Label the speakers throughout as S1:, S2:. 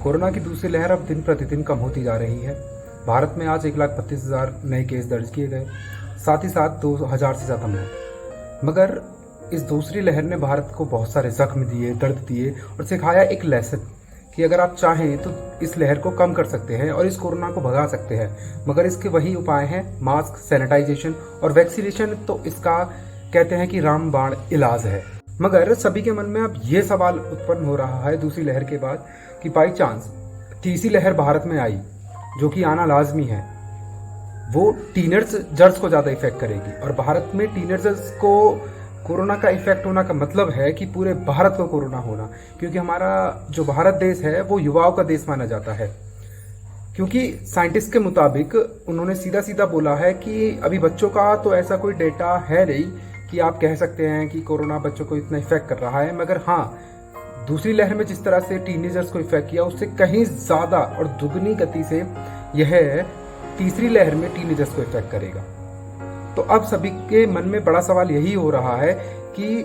S1: Corona की दूसरी लहर अब दिन प्रतिदिन कम होती जा रही है। भारत में आज 1,32,000 नए केस दर्ज किए गए, साथ ही साथ 2,000 से ज़्यादा मौत। मगर इस दूसरी लहर ने भारत को बहुत सारे जख्म दिए, दर्द दिए और सिखाया एक लेसन कि अगर आप चाहें तो इस लहर को कम कर सकते हैं और इस कोरोना को भगा सकते हैं। मगर इसके वही उपाय हैं मास्क, सैनिटाइजेशन और वैक्सीनेशन। तो इसका कहते हैं कि रामबाण इलाज है। मगर सभी के मन में अब ये सवाल उत्पन्न हो रहा है दूसरी लहर के बाद कि बाई चांस तीसरी लहर भारत में आई, जो कि आना लाजमी है, वो टीनेजर्स को ज़्यादा इफेक्ट करेगी। और भारत में टीनेजर्स को कोरोना का इफेक्ट होना का मतलब है कि पूरे भारत को कोरोना होना, क्योंकि हमारा जो भारत देश है वो युवाओं का देश माना जाता है। क्योंकि साइंटिस्ट के मुताबिक उन्होंने सीधा सीधा बोला है कि अभी बच्चों का तो ऐसा कोई डेटा है नहीं कि आप कह सकते हैं कि कोरोना बच्चों को इतना इफेक्ट कर रहा है। मगर हाँ, दूसरी लहर में जिस तरह से टीनेजर्स को इफेक्ट किया, उससे कहीं ज़्यादा और दुगनी गति से यह तीसरी लहर में टीनेजर्स को इफेक्ट करेगा। तो अब सभी के मन में बड़ा सवाल यही हो रहा है कि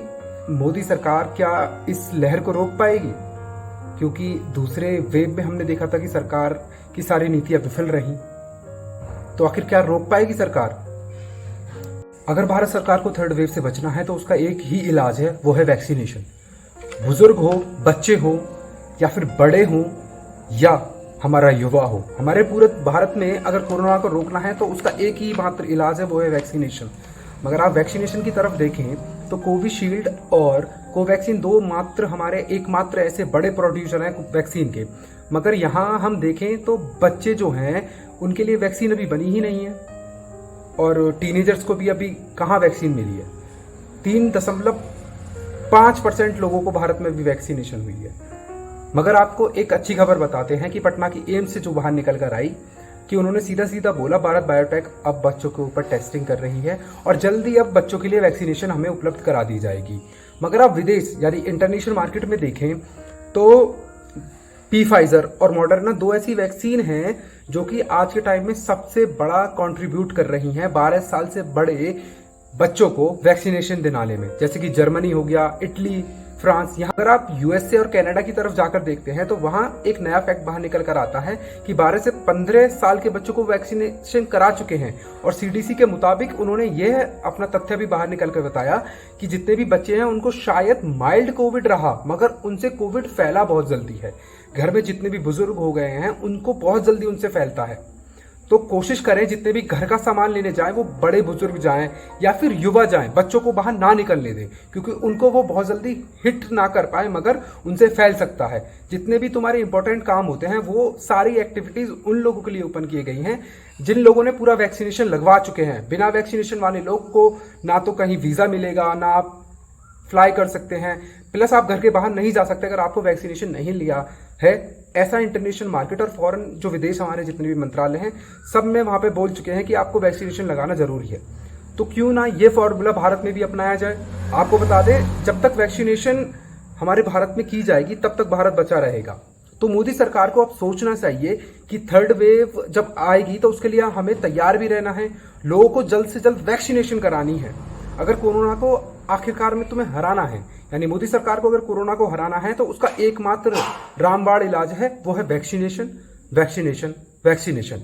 S1: मोदी सरकार क्या इस लहर को रोक पाएगी? क्योंकि दूसरे वेव में हमने देखा था कि सरकार की सारी नीतियां विफल रही। तो आखिर क्या रोक पाएगी सरकार? अगर भारत सरकार को थर्ड वेव से बचना है तो उसका एक ही इलाज है, वो है वैक्सीनेशन। बुजुर्ग हो, बच्चे हो, या फिर बड़े हो, या हमारा युवा हो, हमारे पूरे भारत में अगर कोरोना को रोकना है तो उसका एक ही मात्र इलाज है, वो है वैक्सीनेशन। मगर आप वैक्सीनेशन की तरफ देखें तो कोविशील्ड और कोवैक्सीन दो मात्र हमारे एकमात्र ऐसे बड़े प्रोड्यूसर हैं वैक्सीन के। मगर यहाँ हम देखें तो बच्चे जो हैं उनके लिए वैक्सीन अभी बनी ही नहीं है, और टीनेजर्स को भी अभी कहाँ वैक्सीन मिली है। 3.5% लोगों को भारत में भी वैक्सीनेशन हुई है। मगर आपको एक अच्छी खबर बताते हैं कि पटना की एम्स से जो बाहर निकल कर आई कि उन्होंने सीधा सीधा बोला भारत बायोटेक अब बच्चों के ऊपर टेस्टिंग कर रही है और जल्दी अब बच्चों के लिए वैक्सीनेशन हमें उपलब्ध करा दी जाएगी। मगर आप विदेश यानी इंटरनेशनल मार्केट में देखें तो फाइजर और मॉडर्ना दो ऐसी वैक्सीन हैं जो कि आज के टाइम में सबसे बड़ा कंट्रीब्यूट कर रही हैं 12 साल से बड़े बच्चों को वैक्सीनेशन दिलाने में। जैसे कि जर्मनी हो गया, इटली, फ्रांस। यहाँ अगर आप यूएसए और कनाडा की तरफ जाकर देखते हैं तो वहां एक नया फैक्ट बाहर निकल कर आता है कि 12 से 15 साल के बच्चों को वैक्सीनेशन करा चुके हैं। और सीडीसी के मुताबिक उन्होंने यह अपना तथ्य भी बाहर निकल कर बताया कि जितने भी बच्चे हैं उनको शायद माइल्ड कोविड रहा, मगर उनसे कोविड फैला बहुत जल्दी है। घर में जितने भी बुजुर्ग हो गए हैं उनको बहुत जल्दी उनसे फैलता है। तो कोशिश करें जितने भी घर का सामान लेने जाएं वो बड़े बुजुर्ग जाएं या फिर युवा जाएं, बच्चों को बाहर ना निकलने दें, क्योंकि उनको वो बहुत जल्दी हिट ना कर पाए मगर उनसे फैल सकता है। जितने भी तुम्हारे इंपॉर्टेंट काम होते हैं वो सारी एक्टिविटीज उन लोगों के लिए ओपन की गई हैं जिन लोगों ने पूरा वैक्सीनेशन लगवा चुके हैं। बिना वैक्सीनेशन वाले लोग को ना तो कहीं वीजा मिलेगा, ना आप फ्लाई कर सकते हैं, प्लस आप घर के बाहर नहीं जा सकते अगर आपको वैक्सीनेशन नहीं लिया है। ऐसा इंटरनेशनल मार्केट और फॉरेन जो विदेश हमारे जितने भी मंत्रालय हैं सब में वहां पे बोल चुके हैं कि आपको वैक्सीनेशन लगाना जरूरी है। तो क्यों ना ये फॉर्मूला भारत में भी अपनाया जाए। आपको बता दें, जब तक वैक्सीनेशन हमारे भारत में की जाएगी तब तक भारत बचा रहेगा। तो मोदी सरकार को अब सोचना चाहिए कि थर्ड वेव जब आएगी तो उसके लिए हमें तैयार भी रहना है, लोगों को जल्द से जल्द वैक्सीनेशन करानी है। अगर कोरोना को आखिरकार में तुम्हें हराना है, यानी मोदी सरकार को अगर कोरोना को हराना है तो उसका एकमात्र रामबाण इलाज है, वो है वैक्सीनेशन, वैक्सीनेशन, वैक्सीनेशन।